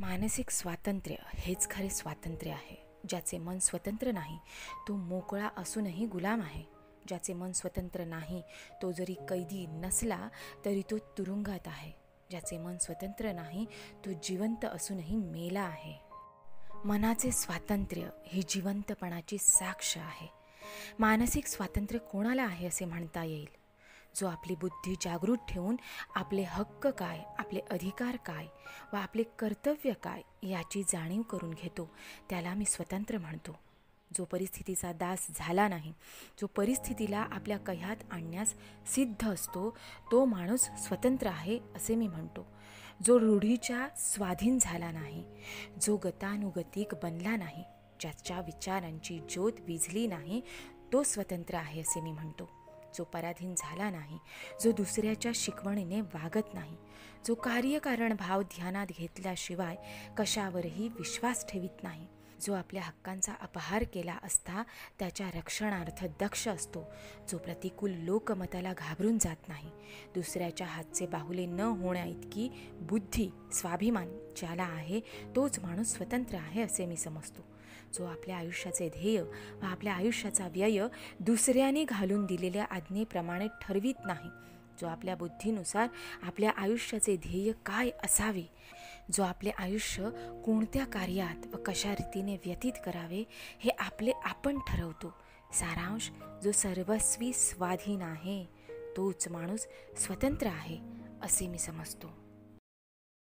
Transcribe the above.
मानसिक स्वातंत्र्य हेच खरे स्वातंत्र्य आहे. ज्याचे मन स्वतंत्र नाही तो मोकळा असूनही गुलाम आहे. ज्याचे मन स्वतंत्र नाही तो जरी कैदी नसला तरी तो तुरुंगात आहे. ज्याचे मन स्वतंत्र नाही तो जिवंत असूनही मेला आहे. मनाचे स्वातंत्र्य ही जिवंतपणाची साक्ष आहे. मानसिक स्वातंत्र्य कोणाला आहे असे म्हणता येईल? जो आपली बुद्धी जागृत ठेवून आपले हक्क काय, आपले अधिकार काय व आपले कर्तव्य काय याची जाणीव करून घेतो त्याला मी स्वतंत्र म्हणतो. जो परिस्थितीचा दास झाला नाही, जो परिस्थितीला आपल्या कह्यात आणण्यास सिद्ध असतो तो माणूस स्वतंत्र आहे असे मी म्हणतो. जो रूढीच्या स्वाधीन झाला नाही, जो गतानुगतिक बनला नाही, ज्याच्या विचारांची ज्योत विझली नाही तो स्वतंत्र आहे असे मी म्हणतो. जो पराधीन झाला नाही, जो दुसऱ्याच्या शिकवणीने वागत नाही, जो कार्यकारण भाव ध्यानात घेतल्याशिवाय कशावरही विश्वास ठेवित नाही, जो आपल्या हक्कांचा अपहार केला असता त्याच्या रक्षणार्थ दक्ष असतो, जो प्रतिकूल लोकमताला घाबरून जात नाही, दुसऱ्याच्या हातचे बाहुले न होण्या इतकी बुद्धी, स्वाभिमान ज्याला आहे तोच माणूस स्वतंत्र आहे असे मी समजतो. जो आपल्या आयुष्याचे ध्येय व आपल्या आयुष्याचा व्यय दुसऱ्याने घालून दिलेल्या आज्ञेप्रमाणे ठरवित नाही, जो आपल्या बुद्धीनुसार आपल्या आयुष्याचे ध्येय काय असावे, जो आपले आयुष्य कोणत्या कार्यात व कशा रीतीने व्यतीत करावे हे आपले आपण ठरवतो. सारांश, जो सर्वस्वी स्वाधीन आहे तोच माणूस स्वतंत्र आहे असे मी समजतो.